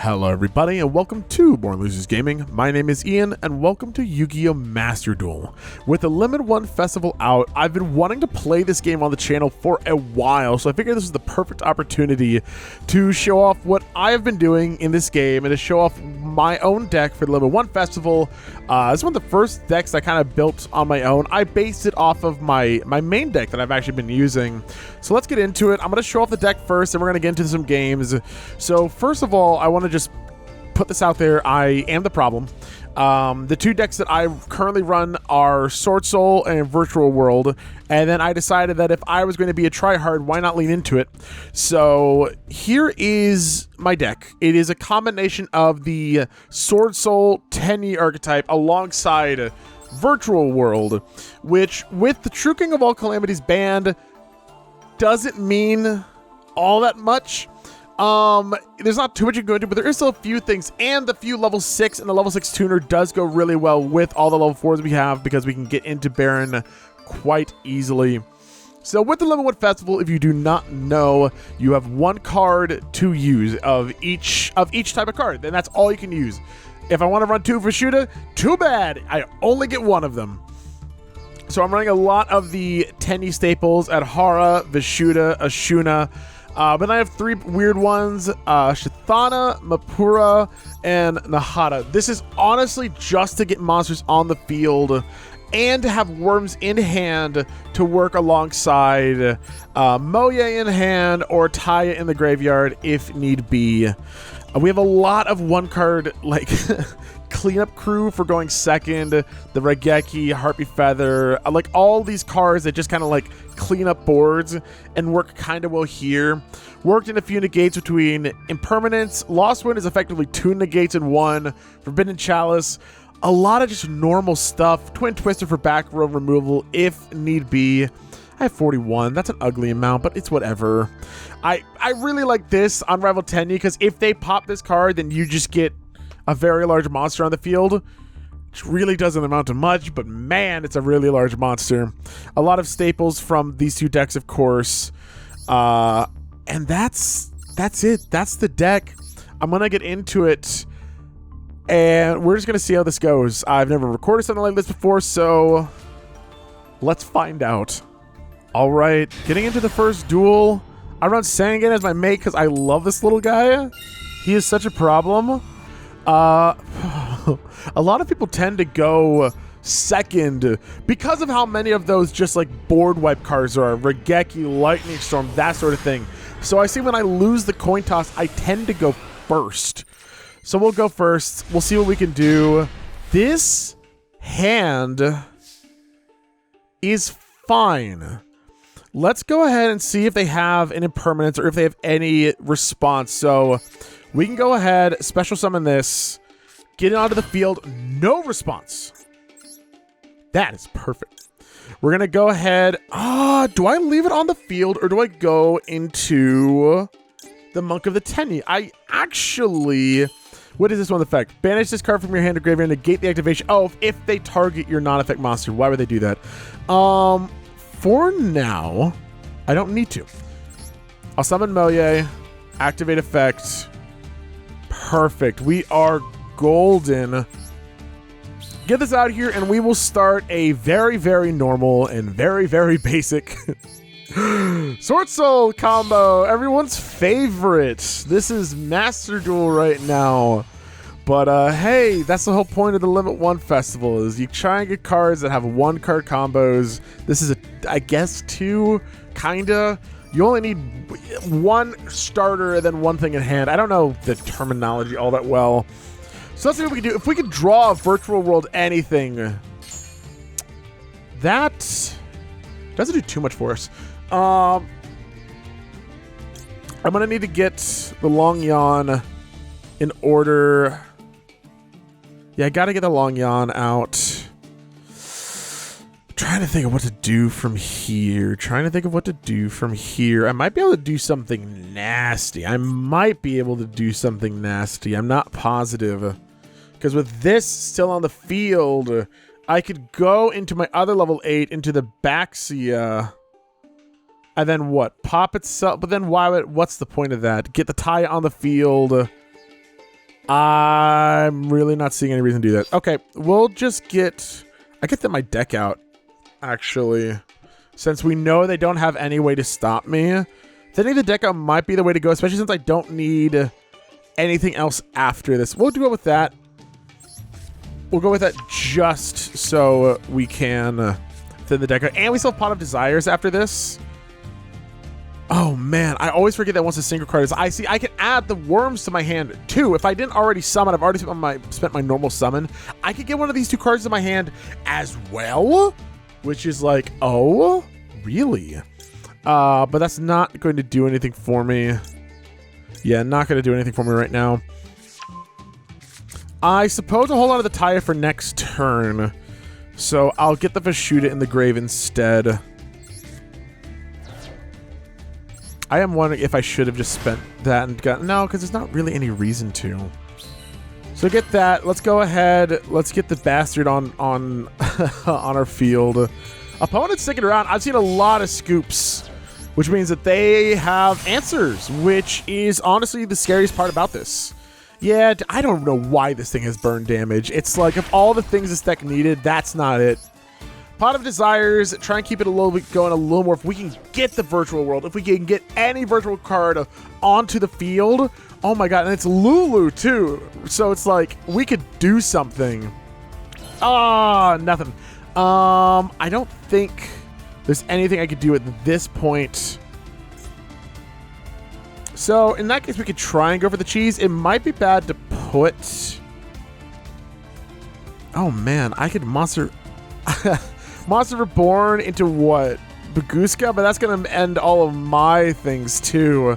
Hello everybody and welcome to Born Losers Gaming. My name is Ian and welcome to Yu-Gi-Oh! Master Duel. With the Limit 1 Festival out, I've been wanting to play this game on the channel for a while, so I figured this was the perfect opportunity to show off what I have been doing in this game and to show off my own deck for the Limit 1 Festival. This is one of the first decks I kind of built on my own. I based it off of my main deck that I've actually been using. So let's get into it. I'm going to show off the deck first and we're going to get into some games. So first of all, I want to just put this out there. I am the problem. The two decks that I currently run are Swordsoul and Virtual World, and then I decided that if I was going to be a tryhard, why not lean into it? So here is my deck. It is a combination of the Swordsoul Tenyi archetype alongside Virtual World, which with the True King of All Calamities banned doesn't mean all that much. There's not too much you can go into, but there is still a few things, and the few level 6 and the level 6 tuner does go really well with all the level 4s we have because we can get into Baron quite easily. So with the Limit 1 Festival, if you do not know, you have one card to use of each type of card, and that's all you can use. If I want to run 2 Vishuda, too bad, I only get one of them. So I'm running a lot of the Tenyi staples at Hara, Vishuda, Ashuna. But then I have 3 weird ones, Shithana, Mapura, and Nahata. This is honestly just to get monsters on the field and to have worms in hand to work alongside Moye in hand or Taya in the graveyard if need be. We have a lot of one card like cleanup crew for going second, the Regeki, Harpy Feather, like all these cards that just kind of like clean up boards and work kind of well here. Worked in a few negates between Impermanence. Lost Wind is effectively 2 negates in 1. Forbidden Chalice. A lot of just normal stuff. Twin Twister for back row removal if need be. I have 41. That's an ugly amount, but it's whatever. I really like this Unrivaled Tenyi because if they pop this card, then you just get a very large monster on the field, which really doesn't amount to much, but man, it's a really large monster. A lot of staples from these two decks, of course. And that's it. That's the deck. I'm going to get into it, and we're just going to see how this goes. I've never recorded something like this before, so let's find out. All right, getting into the first duel. I run Sangan as my mate because I love this little guy. He is such a problem. A lot of people tend to go second because of how many of those just like board wipe cards are. Regeki, Lightning Storm, that sort of thing. So I see when I lose the coin toss, I tend to go first. So we'll go first. We'll see what we can do. This hand is fine. Let's go ahead and see if they have an impermanence or if they have any response. So we can go ahead, special summon this, get it onto the field, no response. That is perfect. We're going to go ahead. Do I leave it on the field or do I go into the Monk of the Tenyi? I actually, what is this one effect? Banish this card from your hand to graveyard and negate the activation. Oh, if they target your non-effect monster. Why would they do that? For now, I don't need to. I'll summon Moye, activate effect. Perfect. We are golden. Get this out here and we will start a very, very normal and very, very basic Swordsoul combo. Everyone's favorite. This is Master Duel right now. But hey, that's the whole point of the Limit 1 Festival is you try and get cards that have 1 card combos. This is I guess 2, kinda. You only need 1 starter and then 1 thing in hand. I don't know the terminology all that well. So let's see what we can do. If we could draw a Virtual World anything, that doesn't do too much for us. I'm going to need to get the Long Yawn in order. Yeah, I got to get the Long Yawn out. Trying to think of what to do from here. I might be able to do something nasty. I'm not positive. Because with this still on the field, I could go into my other level 8 into the Baxia. And then what? Pop itself. But then what's the point of that? Get the Taya on the field. I'm really not seeing any reason to do that. Okay, we'll just get... I get my deck out, actually. Since we know they don't have any way to stop me. Thinning the deck out might be the way to go, especially since I don't need anything else after this. We'll go with that. We'll go with that just so we can thin the deck out. And we still have Pot of Desires after this. Oh man, I always forget that once a single card is... I see, I can add the worms to my hand too. If I didn't already summon, I've already spent my normal summon. I could get one of these 2 cards in my hand as well, which is like, oh, really? But that's not going to do anything for me. Yeah, not going to do anything for me right now. I suppose I'll hold on to the Taya for next turn. So I'll get the Vashuda in the grave instead. I am wondering if I should have just spent that and got... No, because there's not really any reason to. So get that. Let's go ahead. Let's get the bastard on on our field. Opponents sticking around. I've seen a lot of scoops, which means that they have answers, which is honestly the scariest part about this. Yeah, I don't know why this thing has burn damage. It's like, of all the things this deck needed, that's not it. Pot of Desires, try and keep it a little bit going a little more. If we can get the virtual world, if we can get any virtual card onto the field, oh my god, and it's Lulu too. So it's like, we could do something. Ah, nothing. I don't think there's anything I could do at this point. So in that case, we could try and go for the cheese. It might be bad to put... Oh man, I could Monster Reborn into what? Baguska? But that's going to end all of my things too.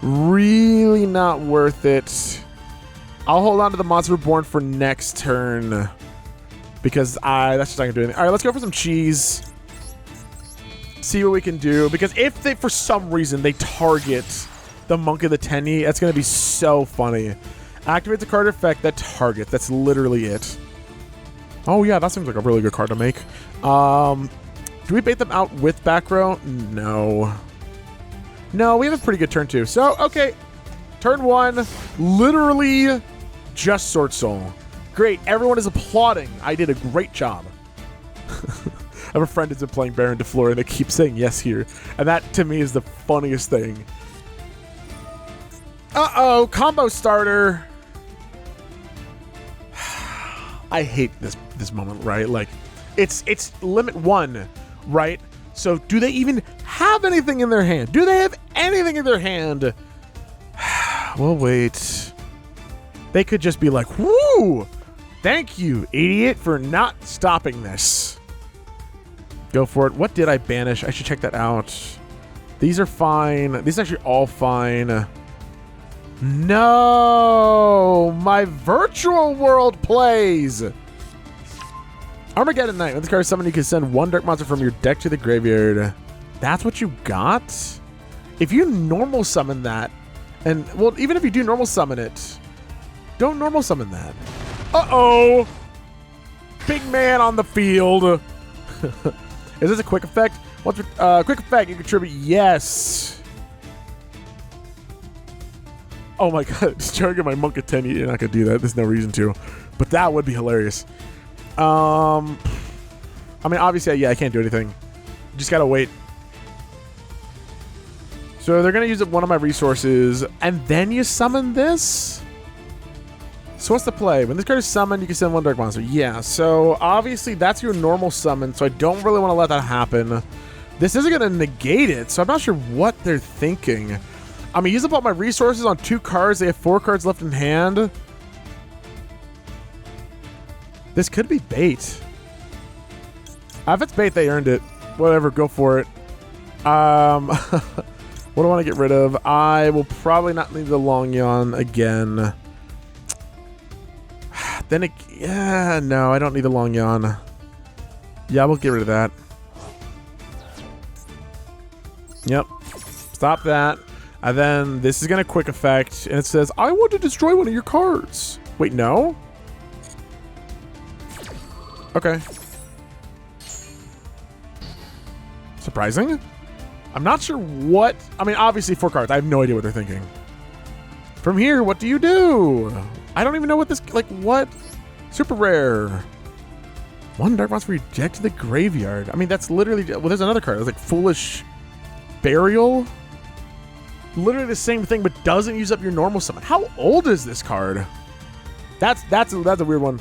Really not worth it. I'll hold on to the Monster Reborn for next turn. Because that's just not going to do anything. Alright, let's go for some cheese. See what we can do. Because if they, for some reason, they target the Monk of the Tenyi, that's going to be so funny. Activates a card effect that targets. That's literally it. Oh yeah, that seems like a really good card to make. Do we bait them out with back row? No. No, we have a pretty good turn two. So, okay. Turn 1, literally just Swordsoul. Great, everyone is applauding. I did a great job. I have a friend who's been playing Baron DeFleur and they keep saying yes here. And that, to me, is the funniest thing. Uh-oh, combo starter. I hate this moment, right? Like, it's limit 1, right? So do they even have anything in their hand? Do they have anything in their hand? We'll wait. They could just be like, woo! Thank you, idiot, for not stopping this. Go for it. What did I banish? I should check that out. These are fine. These are actually all fine. No! My virtual world plays! Armageddon Knight. When this card is summoned, you can send 1 dark monster from your deck to the graveyard. That's what you got? If you normal summon that, and, well, even if you do normal summon it, don't normal summon that. Uh-oh! Big man on the field. Is this a quick effect? What's quick effect? You contribute. Yes. Oh my god, discharging my Monk of Tenyi. You're not gonna do that. There's no reason to. But that would be hilarious. I mean, obviously, yeah, I can't do anything. Just gotta wait. So they're gonna use up one of my resources, and then you summon this? So what's the play? When this card is summoned, you can send 1 dark monster. Yeah, so obviously that's your normal summon, so I don't really want to let that happen. This isn't gonna negate it, so I'm not sure what they're thinking. I'm gonna use up all my resources on 2 cards. They have 4 cards left in hand. This could be bait. If it's bait, they earned it. Whatever, go for it. What do I want to get rid of? I will probably not need the Long Yawn again. Then it... Yeah, no, I don't need the Long Yawn. Yeah, we'll get rid of that. Yep. Stop that. And then this is going to quick effect. And it says, I want to destroy one of your cards. Wait, no? Okay. Surprising? I'm not sure what... I mean, obviously 4 cards. I have no idea what they're thinking. From here, what do you do? I don't even know what this, like, what? Super rare. One dark monster rejected the graveyard. I mean, that's literally, well, there's another card. It's like Foolish Burial. Literally the same thing, but doesn't use up your normal summon. How old is this card? That's a weird one.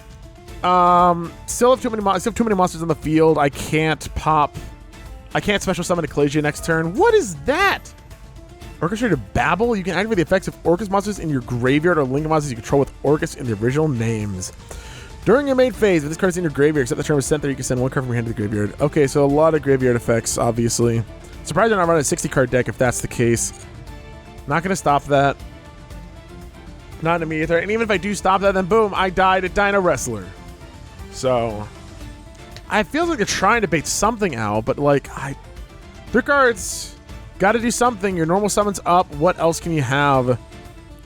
Still have too many monsters on the field. I can't special summon Ecclesia next turn. What is that? Orchestrated Babble. You can activate the effects of Orcus monsters in your graveyard or Lincoln monsters you control with Orcus in the original names. During your main phase, if this card is in your graveyard, except the turn was sent there, you can send one card from your hand to the graveyard. Okay, so a lot of graveyard effects, obviously. Surprised I'm not running a 60 card deck if that's the case. Not gonna stop that. Not an immediate threat. And even if I do stop that, then boom, I die to Dino Wrestler. So I feel like they're trying to bait something out, but like their cards gotta do something. Your normal summons up. What else can you have?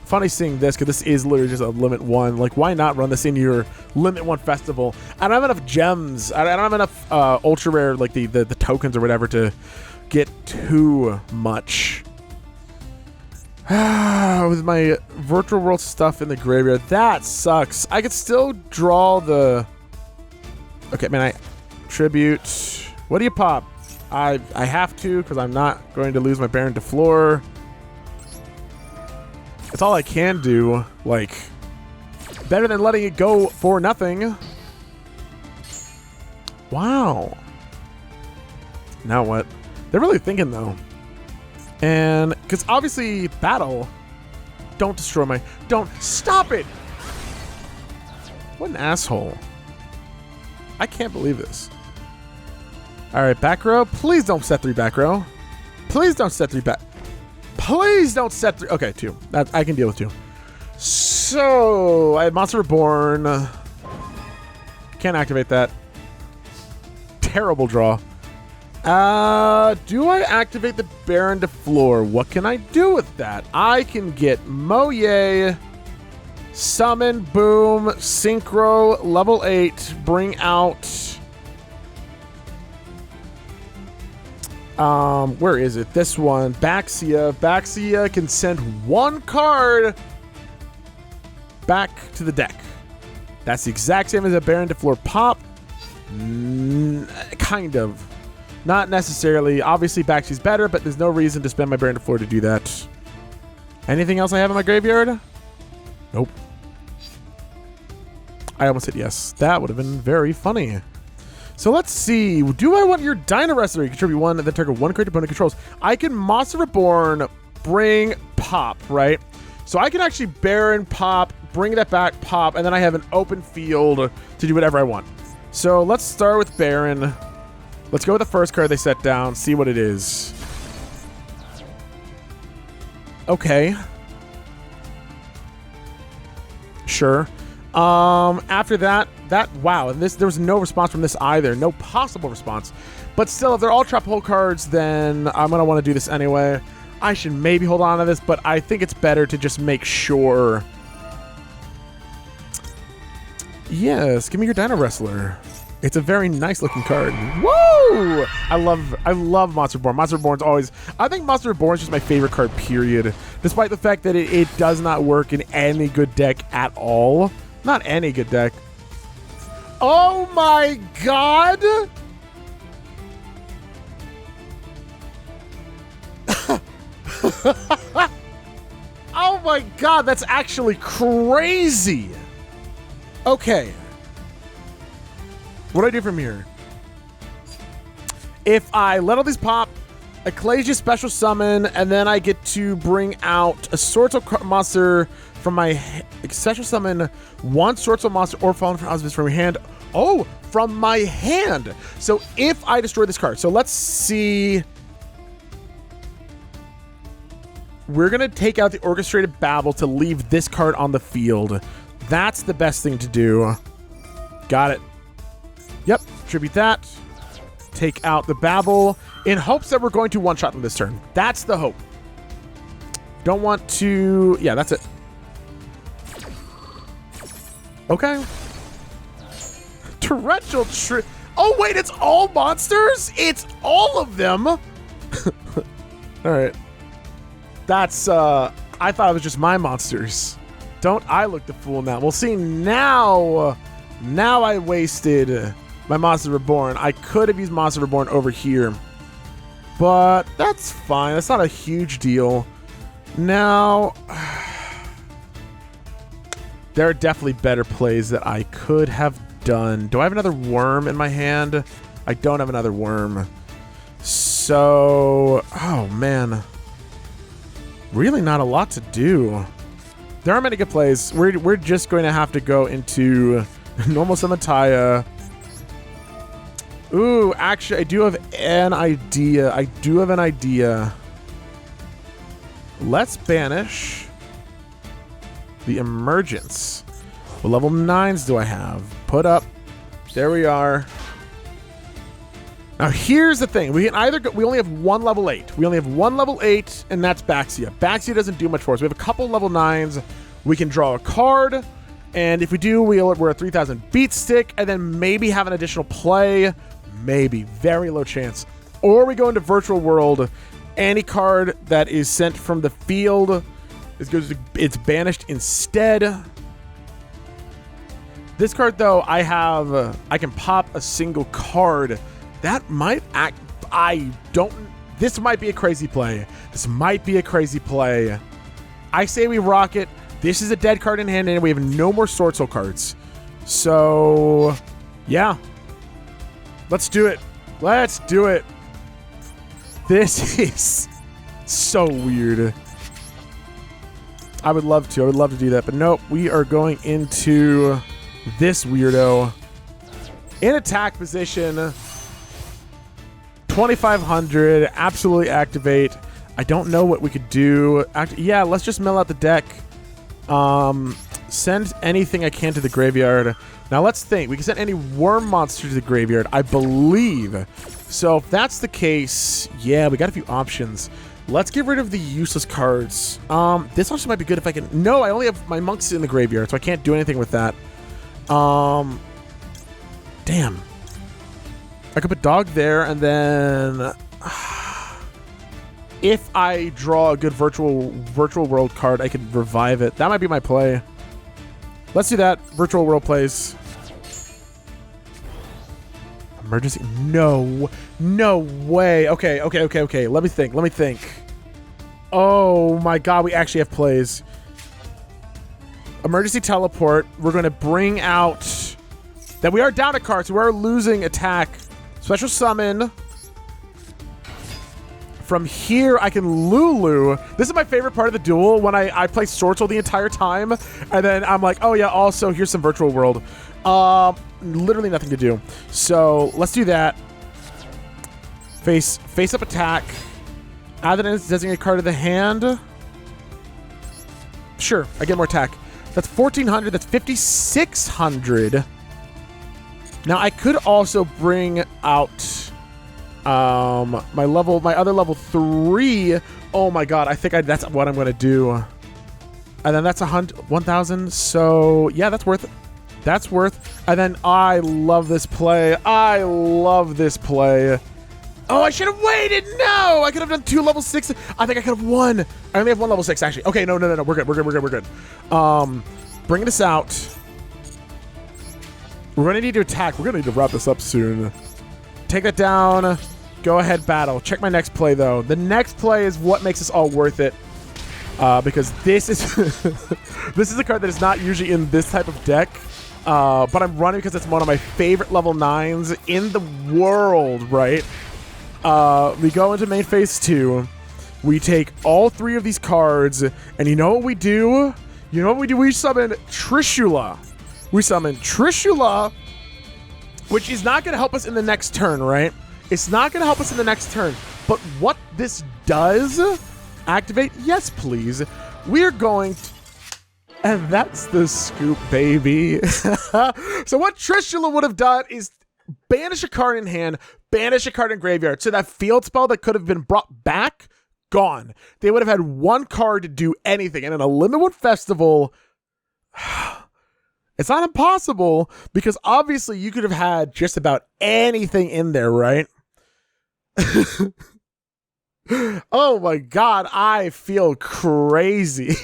Funny seeing this, because this is literally just a limit 1. Like, why not run this in your limit 1 festival? I don't have enough gems. I don't have enough ultra rare, like the tokens or whatever, to get too much. With my virtual world stuff in the graveyard, that sucks. I could still draw the. Okay, man. I tribute. What do you pop? I have to, because I'm not going to lose my Baron to floor. It's all I can do. Like, better than letting it go for nothing. Wow. Now what? They're really thinking though. And because obviously battle. Don't destroy my. Don't stop it. What an asshole. I can't believe this. All right, back row. Please don't set 3 back row. Please don't set 3 back. Please don't set 3. Okay, 2. That I can deal with 2. So I have Monster Reborn. Can't activate that. Terrible draw. Do I activate the Baron to floor? What can I do with that? I can get Moye, summon, boom, synchro, level 8, bring out. Where is it? This one, Baxia. Baxia can send 1 card back to the deck. That's the exact same as a Baron to floor pop. Kind of. Not necessarily. Obviously, Baxia's better, but there's no reason to spend my Baron to floor to do that. Anything else I have in my graveyard? Nope. I almost said yes. That would have been very funny. So let's see. Do I want your Dino Wrestler? You contribute 1 and then target 1 card opponent controls. I can Monster Reborn, bring pop, right? So I can actually Baron pop, bring that back, pop, and then I have an open field to do whatever I want. So let's start with Baron. Let's go with the first card they set down, see what it is. Okay. Sure. After that, wow, and there was no response from this either. No possible response. But still, if they're all trap hole cards, then I'm going to want to do this anyway. I should maybe hold on to this, but I think it's better to just make sure. Yes, give me your Dino Wrestler. It's a very nice looking card. Whoa! I love Monster Reborn. Monster Reborn's always. I think Monster Reborn is just my favorite card, period. Despite the fact that it does not work in any good deck at all. Not any good deck. Oh my god! Oh my god, that's actually crazy! Okay. What do I do from here? If I let all these pop, Ecclesia special summon, and then I get to bring out a Swordsoul monster from my special summon 1 Swordsoul monster or Fallen from Osmos from your hand. Oh, from my hand. So if I destroy this card, so let's see. We're gonna take out the Orchestrated Babble to leave this card on the field. That's the best thing to do. Got it. Yep, tribute that. Take out the Babble in hopes that we're going to one-shot them this turn. That's the hope. Don't want to. Yeah, that's it. Okay. Torrential Trip. Oh, wait, it's all monsters? It's all of them? All right. That's, I thought it was just my monsters. Don't I look the fool now? Well, see, now I wasted my Monster Reborn. I could have used Monster Reborn over here, but that's fine. That's not a huge deal. Now, there are definitely better plays that I could have done. Do I have another worm in my hand? I don't have another worm. So, oh man. Really not a lot to do. There aren't many good plays. We're just going to have to go into normal Samataya. Ooh, actually, I do have an idea. Let's banish the Emergence. What level 9s do I have? Put up. There we are. Now here's the thing. We only have one level 8. We only have one level 8, and that's Baxia. Baxia doesn't do much for us. We have a couple level 9s. We can draw a card, and if we do, we're a 3000 beat stick, and then maybe have an additional play. Maybe. Very low chance. Or we go into Virtual World. Any card that is sent from the field it's banished instead. This card, though, I can pop a single card. That might act... This might be a crazy play. I say we rock it. This is a dead card in hand, and we have no more Swordsoul cards. So, yeah. Let's do it. This is so weird. I would love to do that, but nope. We are going into this weirdo. In attack position... 2500, absolutely activate. I don't know what we could do. Yeah, let's just mill out the deck. Send anything I can to the graveyard. Now let's think. We can send any worm monster to the graveyard, I believe. So if that's the case, yeah, we got a few options. Let's get rid of the useless cards. This also might be good if I can... No, I only have my monks in the graveyard, so I can't do anything with that. Damn. I could put dog there, and then if I draw a good virtual world card, I could revive it. That might be my play. Let's do that. Virtual world plays. Emergency. No way. Okay. Let me think. Oh my god, we actually have plays. Emergency teleport. We're going to bring out that we are down a card, so we are losing attack. Special summon. From here, I can Lulu. This is my favorite part of the duel, when I play Swordsoul the entire time, and then I'm like, oh yeah, also, here's some Virtual World. Literally nothing to do. So, let's do that. Face up attack. Add the designated card to the hand. Sure, I get more attack. That's 1400, that's 5600. Now, I could also bring out my other level 3. Oh my god, I think that's what I'm going to do. And then that's 1,000. So, yeah, that's worth it. And then I love this play. Oh, I should have waited. No, I could have done 2 level 6. I think I could have won. I only have 1 level 6, actually. Okay, no. We're good. Bring this out. We're going to need to attack. We're going to need to wrap this up soon. Take that down. Go ahead, battle. Check my next play, though. The next play is what makes this all worth it. Because this is this is a card that is not usually in this type of deck. But I'm running because it's one of my favorite level 9s in the world, right? We go into main phase 2. We take all 3 of these cards. And you know what we do? We summon Trishula. Which is not going to help us in the next turn, right? It's not going to help us in the next turn. But what this does... Activate? Yes, please. We're going to... And that's the scoop, baby. So what Trishula would have done is banish a card in hand, banish a card in graveyard. So that field spell that could have been brought back, gone. They would have had 1 card to do anything. And in a Limited One Festival... It's not impossible, because obviously you could have had just about anything in there, right? Oh my god, I feel crazy.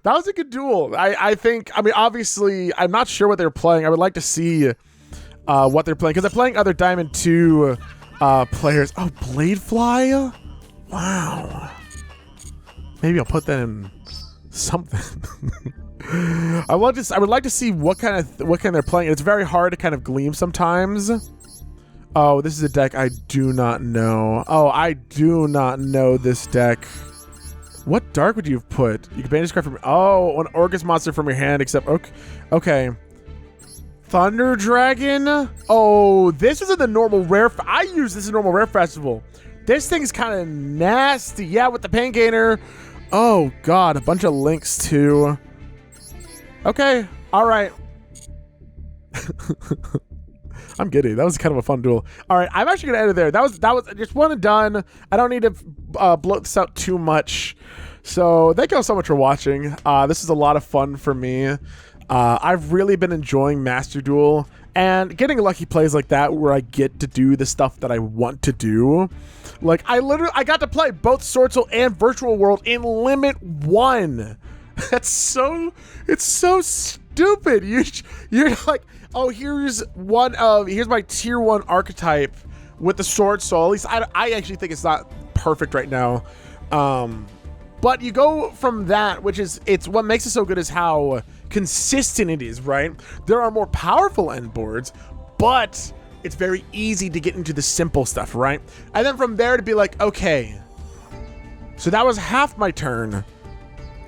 That was a good duel. I think, I mean, obviously, I'm not sure what they're playing. I would like to see what they're playing, because they're playing other Diamond 2 players. Oh, Bladefly? Wow. Maybe I'll put that in something. I would like to see what kind they're playing. It's very hard to kind of glean sometimes. Oh, this is a deck I do not know. Oh, I do not know this deck. What dark would you have put? You can banish this card from... Oh, an Orcus monster from your hand, except... Okay. Thunder Dragon? Oh, this isn't the normal rare... I use this in normal rare festival. This thing's kind of nasty. Yeah, with the pain gainer. Oh, God. A bunch of links, too. Okay. All right. I'm giddy. That was kind of a fun duel. All right, I'm actually gonna end it there. That was just one and done. I don't need to bloat this out too much. So thank you all so much for watching. This is a lot of fun for me. I've really been enjoying Master Duel and getting lucky plays like that where I get to do the stuff that I want to do. Like I got to play both Swordsoul and Virtual World in Limit 1. It's so stupid. You're like, oh, here's my tier 1 archetype with the Swordsoul. At least I actually think it's not perfect right now. But you go from that, it's what makes it so good is how consistent it is, right? There are more powerful end boards, but it's very easy to get into the simple stuff, right? And then from there to be like, okay, so that was half my turn.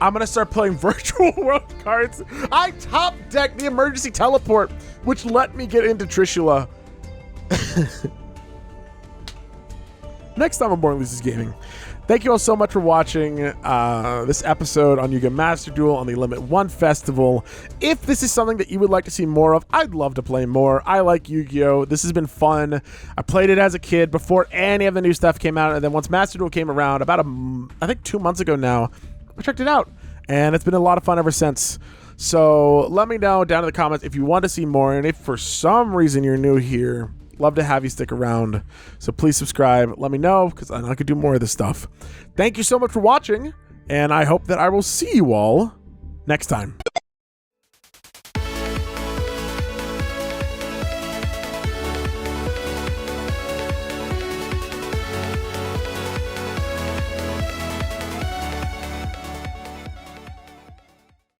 I'm gonna start playing Virtual World cards. I top decked the emergency teleport, which let me get into Trishula. Next time on Born Loses Gaming. Thank you all so much for watching this episode on Yu-Gi-Oh! Master Duel on the Limit 1 Festival. If this is something that you would like to see more of, I'd love to play more. I like Yu-Gi-Oh! This has been fun. I played it as a kid before any of the new stuff came out, and then once Master Duel came around, about I think 2 months ago now, I checked it out, and it's been a lot of fun ever since. So let me know down in the comments if you want to see more, and if for some reason you're new here, love to have you stick around. So please subscribe. Let me know, because I could do more of this stuff. Thank you so much for watching, and I hope that I will see you all next time.